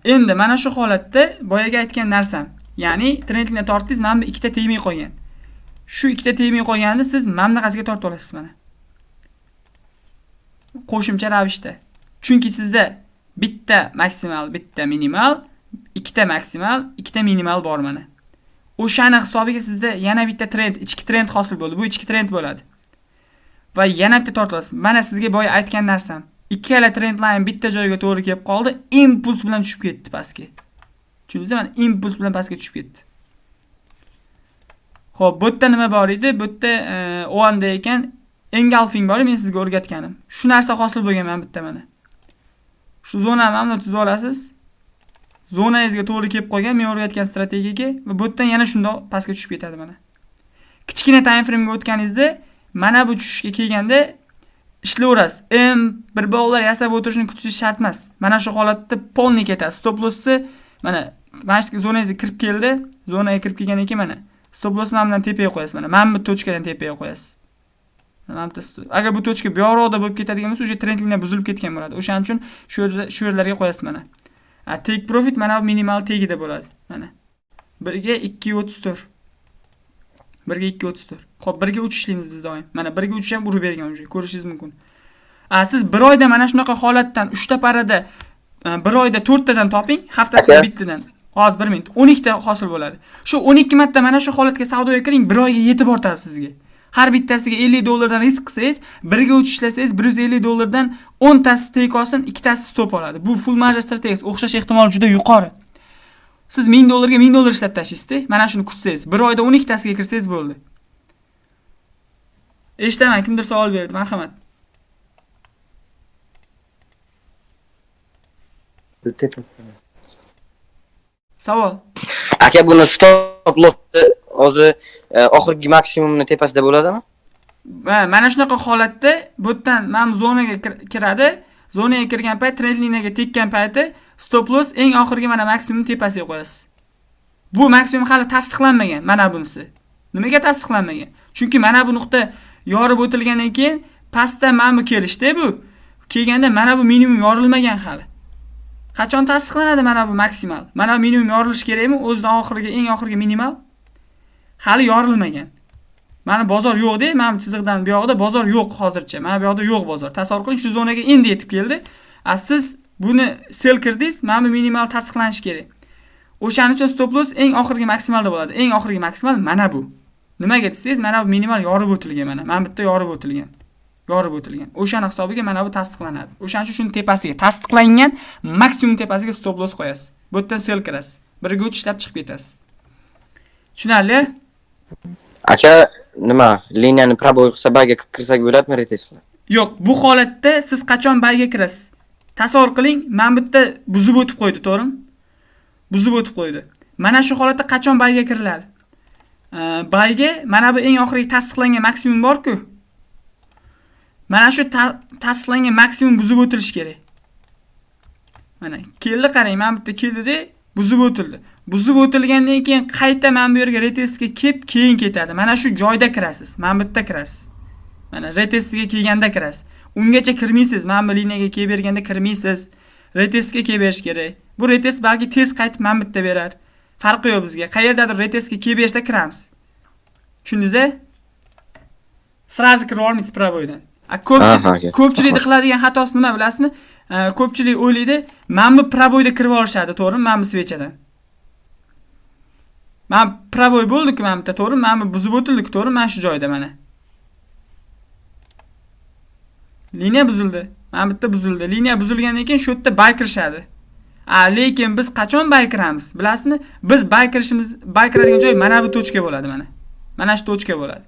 Endi mana shu holatda boyaga aytgan narsam, ya'ni trend liniyani tortdingiz, mana bu ikkita tegmay qolgan. Shu ikkita tegmay qolganini siz mana bunaqasiga tortib olasiz mana. Qo'shimcha ravishda. Chunki sizda bitta maksimal, bitta minimal, ikkita maksimal, ikkita minimal bor mana. O'shani hisobiga sizda yana bitta trend, ichki trend hosil bo'ldi. Bu ichki trend bo'ladi. Va yana bitta tortib olasiz. Mana sizga boya aytgan narsam. Ikkala trend line bitta joyga to'g'ri kelib qoldi, impuls bilan tushib ketdi pastga. Tushundingizmi? Mana impuls bilan pastga tushib ketdi. Xo'p, bu yerda nima bor edi? Bu yerda o'anda ekan engulfing bor, men sizga o'rgatganim. Shu narsa hosil bo'lgan mana bitta mana. Shu zonani mana tuzib olasiz. Zonangizga to'g'ri kelib qolgan men o'rgatgan strategiyaga va bu yerdan yana shundoq pastga tushib ketadi mana. Kichkina time frame ga o'tganingizda mana bu tushishga kelganda ishlayverasiz. Bir bog'lar yasab o'tirishni kutishingiz shart emas. Mana shu holatda polni ketadi. Stop lossni mana shu zonangizga kirib keldi. Zonaga kirib kelgandan keyin mana stop loss mana bundan tepaga qo'yasiz mana. Mana bu tochkadan tepaga qo'yasiz. Agar bu tochka bu yoqda bo'lib ketadigan bo'lsa, o'sha trend liniya buzilib ketgan bo'ladi. O'shaning uchun shu yerlarga qo'yasiz mana. Take profit mana bu minimal tegida bo'ladi. Mana 1 ga 2.34. 1 ga 2.34. Xo'p, 1 ga 3 ishlaymiz biz doim. Mana 1 ga 3 ham urib bergan o'sha. Ko'rishingiz mumkin. Siz bir oyda mana shunaqa holatdan 3 ta parada bir oyda 4 tadan toping, haftasiga bittadan. Hozir 1 minut 12 ta hosil bo'ladi. Shu 12 marta mana shu holatga savdoga kiring, bir oyga yetib ortadi sizga. Har bittasiga $50 dan risk qilsangiz, 1 ga 3 ishlasangiz $150 dan 10 tasi take olsin, 2 tasi stop oladi. Bu full marja strategiyasi, o'xshash ehtimoli juda yuqori. Siz $1000 ga $1000 ishlab tashlaysiz-da, mana shuni kutsangiz, bir oyda 12 tasiga kirsangiz bo'ldi. Eshitaman, kimdir savol berdi, marhamat. Savol. Aka, buni stop lossni o'zi oxirgi maksimumni tepasida bo'ladimi? Mana shunaqa holatda bu yerdan mana zonaga kiradi. Zonaga kirgan payt, trend liniyaga tekkan payti stop loss eng oxirgi mana maksimum tepasiga qo'yasiz. Bu maksimum hali tasdiqlanmagan mana bunisi. Nimaga tasdiqlanmagan? Chunki mana bu nuqta yorib o'tilgandan keyin pastda mana bu kelishdi bu. Kelganda mana bu minimum yorilmagan hali. Qachon tasdiqlanadi mana bu maksimal? Mana bu minimum yorilishi kerakmi? O'zidan oxirgi eng oxirgi minimal hali yorilmagan. Mana bozor yo'q-da, mana bu chiziqdan bu yoqda bozor yo'q hozircha. Mana bu yoqda yo'q bozor. Tasavvur qiling, shu zonaga endi yetib keldi. Siz buni sell kirdingiz, mana bu minimal tasdiqlanishi kerak. O'shaning uchun stop loss eng oxirgi maksimalda bo'ladi. Eng oxirgi maksimal mana bu. Nimaga desangiz, mana bu minimal yorib o'tilgan mana. Mana bitta yorib o'tilgan. Yorib o'tilgan. O'shaning hisobiga mana bu tasdiqlanadi. O'shaning uchun shuni tepasiga tasdiqlangan maksimum tepasiga stop loss qo'yasiz. Bu yerdan sell kirasiz. 1 ga 3 ishlab chiqib ketasiz. Tushunarli? Aka, nima? Liniyani proboy qilsa bayga kirsak bo'ladimi retestga? Yo'q, bu holatda siz qachon bayga kirasiz? Tasavvur qiling, men bitta buzib o'tib qo'ydi, to'g'rimi? Buzib o'tib qo'ydi. Mana shu holatda qachon bayga kiriladi? Bayga mana bu eng oxirgi tasdiqlangan maksimum bor-ku. Mana shu tasdiqlangan maksimum buzib o'tilishi kerak. Mana keldi, qarang, men bitta keldi-da, buzib o'tildi. Buzib o'tilgandan keyin qayta men bu yerga retestga kelib, keyin ketadi. Mana shu joyda kirasiz. Men bitta kirasiz. Mana retestga kelganda kirasiz. Ungacha kirmaysiz. Men bu liniyaga kelib berganda kirmaysiz. Retestga kelib berish kerak. Bu retest balki tez qaytib men bitta berar. Farqi yo'q bizga. Qayerdadir retestga kelib bersa kiramiz. Tushundingiz-a? Srazi kirib olmaysiz proboydan. Ko'pchilik qiladigan xatosi nima bilasizmi? Ko'pchilik o'ylaydi, men bu proboyda kirib olishadi, to'g'rimi? Men bu svechadan. Men proboy bo'ldi-ku, men bitta, to'g'rimi? Men bu buzib o'tildi-ku, to'g'rimi? Men shu joyda mana. Liniya buzildi. Men bitta buzildi. Liniya buzilgandan keyin shu yerda bay kirishadi. Lekin biz qachon bay kiramiz? Bilasizmi? Biz bay kiradigan joy mana bu tochka bo'ladi mana. Mana shu tochka bo'ladi.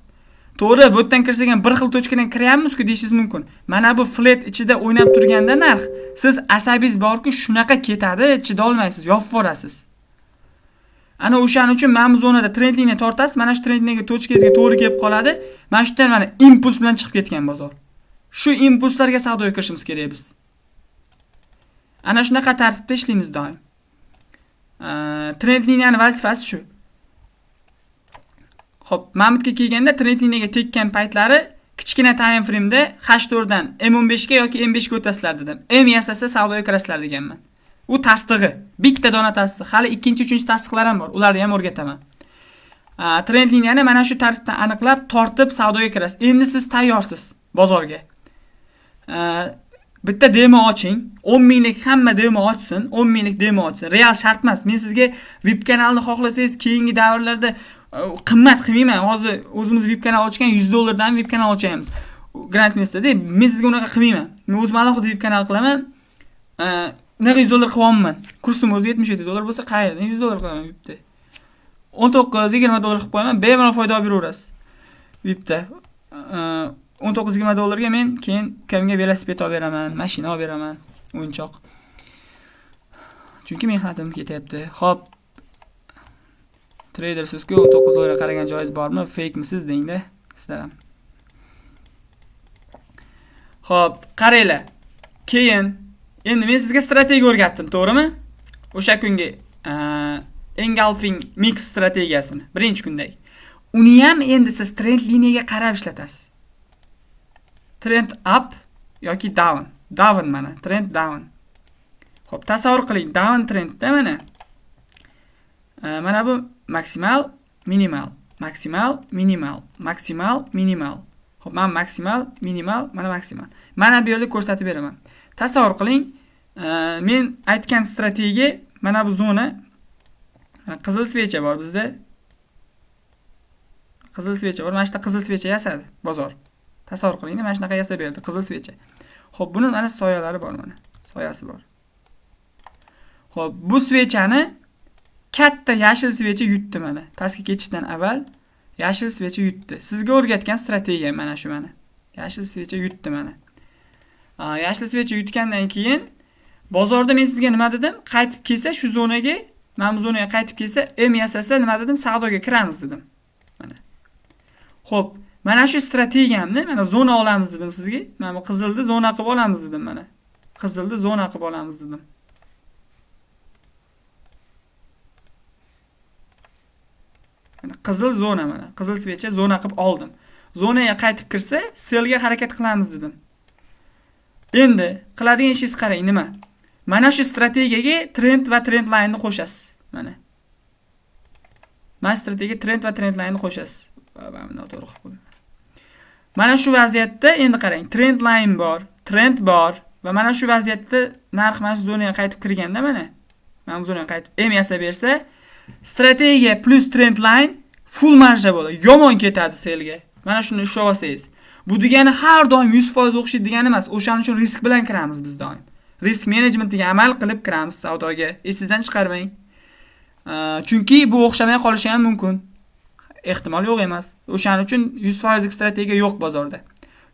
To'g'ri, bu yerdan kirsak ham bir xil tochkadan kiryapmiz-ku deyishingiz mumkin. Mana bu flat ichida o'ynab turganda narx, siz asabingiz bor-ku, shunaqa ketadi, chida olmaysiz, yopib yuborasiz. Ana o'shaning uchun mana bu zonada trend liniya tortasiz, mana shu trend liniyaga tochkangizga to'g'ri kelib qoladi. Mana shu yerdan mana impuls bilan chiqib ketgan bozor. Shu impulslarga savdoga kirishimiz kerak biz. Ana shunaqa tartibda ishlaymiz doim. Trend liniyani vazifasi shu. Xo'p, Mamutga kelganda trend liniyaga tekkan paytlari kichkina time frame da H4 dan M15 ga yoki M5 ga o'tasizlar dedim. M yasasa savdoga kirasizlar deganman. U tasdig'i. Bitta dona tasdiq. Hali ikkinchi, uchinchi tasdiqlar ham bor. Ularni ham o'rgataman. Trend liniyani mana shu tartibda aniqlab, tortib savdoga kirasiz. Endi siz tayyorsiz bozorga. Bitta demo oching. 10 minglik hamma demo ochsin. 10 minglik demo ochsin. Real shart emas. Men sizga VIP kanalni xohlasangiz, keyingi davrlarda qimmat qilmayman. Hozir o'zimiz VIP kanal ochgan $100 dan VIP kanal ochamiz. Grant Mestda-da men sizga unaqa qilmayman. Men o'zim alohida VIP kanal qilaman. Nega $100 qilyapman? Kursim o'zi $77 bo'lsa, qayerdan $100 qilaman VIPda? 19-20 dollar qilib qo'yaman, bemalol foyda olib yuraverasiz. VIPda. $19-20 ga men keyin ukamga velosiped olib beraman, mashina olib beraman, o'yinchoq. Chunki mehnatim ketyapti. Xo'p. Tradersizku $19 qaragan joyingiz bormi? Fake-misiz deng-da, sizlar ham. Xo'p, qaranglar. Keyin endi men sizga strategiya o'rgatdim, to'g'rimi? O'sha kungi engulfing mix strategiyasini birinchi kundagi. Uni ham endi siz trend liniyaga qarab ishlatasiz. Trend up yoki down. Down mana, trend down. Xo'p, tasavvur qiling, down trendda mana. Mana bu maksimal, minimal, maksimal, minimal, maksimal, minimal. Xo'p, men maksimal, minimal, mana maksimal. Mana bu yerda ko'rsatib beraman. Tasavvur qiling, men aytgan strategiya mana bu zona. Qizil svecha bor bizda. Qizil svecha bor. Mana shu qizil svecha yasadi bozor. Tasavvur qiling, mana shunaqa yasab berdi qizil svecha. Xo'p, buni mana soyalari bor mana. Soyasi bor. Xo'p, bu svechani katta yashil svecha yutdi mana. Pastga ketishdan avval yashil svecha yutdi. Sizga o'rgatgan strategiya mana shu mana. Yashil svecha yutdi mana. Yashil svecha yutgandan keyin bozorda men sizga nima dedim? Qaytib kelsa shu zonaga, mana bu zonaga qaytib kelsa, M yasasa nima dedim? Savdoga kiramiz dedim. Mana. Xo'p, mana shu strategiyamni mana zona olamiz dedim sizga. Mana bu qizilni zona qilib olamiz dedim mana. Qizilni zona qilib olamiz dedim. Mana qizil zona mana. Qizil svecha zona qilib oldim. Zonaga qaytib kirsa, sellga harakat qilamiz dedim. Endi qiladigan ishingiz qarang, nima? Mana shu strategiyaga trend va trend line ni qo'shasiz. Mana. Mana strategiyaga trend va trend line ni qo'shasiz. Mana noto'g'ri qilib qo'ydim. Mana shu vaziyatda endi qarang, trend line bor, trend bor va mana shu vaziyatda narx mana shu zonaga qaytib kirganda mana. Mana bu zonaga qaytib M yasa bersa, strategiya plus trend line full marja bo'ladi. Yomon ketadi sellga. Mana shuni ushlab olsangiz. Bu degani har doim 100% o'xshaydi degani emas. O'shaning uchun risk bilan kiramiz biz doim. Risk menejmentiga amal qilib kiramiz savdoga. Esingizdan chiqarmang. Chunki bu o'xshamay qolishi ham mumkin. Ehtimol yo'q emas. O'shaning uchun 100% strategiya yo'q bozorda.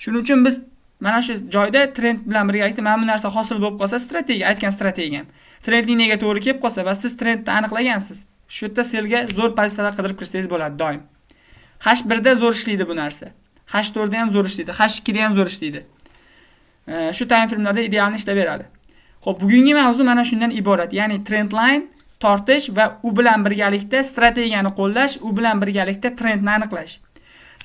Shuning uchun biz mana shu joyda trend bilan birgalikda mana bu narsa hosil bo'lib qolsa, strategiya, aytgan strategiyam. Trend liniyaga to'g'ri kelib qolsa va siz trendni aniqlagansiz. Shu yerda sellga zo'r pozitsiyalar qidirib kirsangiz bo'ladi doim. H1 da zo'r ishlaydi bu narsa. H4 da ham zo'r ishlaydi, H2 da ham zo'r ishlaydi. Shu time framelarda idealni ishlab beradi. Xo'p, bugungi mavzu mana shundan iborat. Ya'ni trend line tortish va u bilan birgalikda strategiyani qo'llash, u bilan birgalikda trendni aniqlash.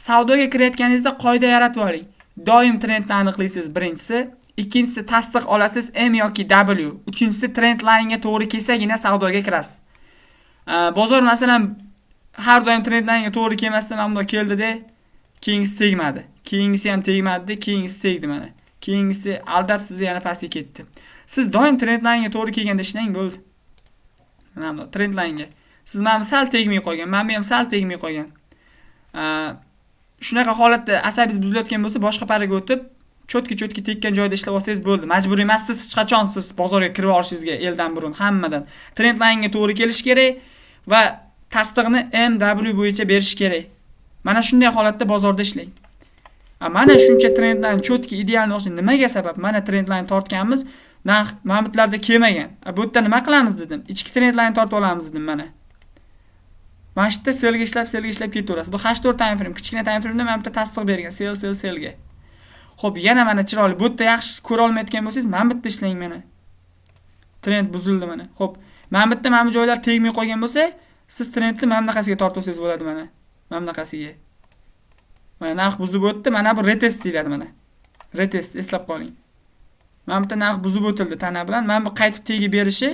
Savdoga kirayotganingizda qoida yaratib oling. Doim trendni aniqlaysiz birinchisi, ikkinchisi tasdiq olasiz M yoki W, uchinchisi trend line ga to'g'ri kelsagina savdoga kirasiz. Bozor masalan har doim trend line ga to'g'ri kelmasdan mana bunday keldi-da, keyingisi tegmadi. Keyingisi ham tegmadi, keyingisi tegdi mana. Keyingisi aldab sizni yana pastga ketdi. Siz doim trend line ga to'g'ri kelganda ishlang bo'ldi. Mana bu trend line ga. Siz mana sal tegmay qolgan, mana bu ham sal tegmay qolgan. Shunaqa holatda asabingiz buzilayotgan bo'lsa, boshqa paraga o'tib, chotki tekkan joyda ishlab olsangiz bo'ldi. Majbur emassiz hech qachon siz bozorga kirib olishingizga eldan burun hammadan. Trend line ga to'g'ri kelish kerak va tasdiqni MW bo'yicha berish kerak. Mana shunday holatda bozorda ishlang. Mana shuncha trend line chotki idealni olishni nimaga sabab? Mana trend line tortganmiz, narx mamutlarda kelmagan. Bu yerda nima qilamiz dedim. Ichki trend line tortib olamiz dedim mana. Mana shu yerda sellga ishlab ketaverasiz. Bu H4 time frame, kichkina time frame'da mana bu yerda tasdiq bergan, sellga. Xo'p, yana mana chiroyli. Bu yerda yaxshi ko'ra olmayotgan bo'lsangiz, mana bu yerda ishlang mana. Trend buzildi mana. Xo'p, mana bu yerda mana bu joylar tegmay qolgan bo'lsa, siz trendni mana bunaqasiga tortib olsangiz bo'ladi mana. Mana bunaqasiga. Mana narx buzib o'tdi, mana bu retest deyiladi mana. Retest eslab qoling. Mana bu yerda narx buzib o'tildi tana bilan. Mana bu qaytib tegib berishi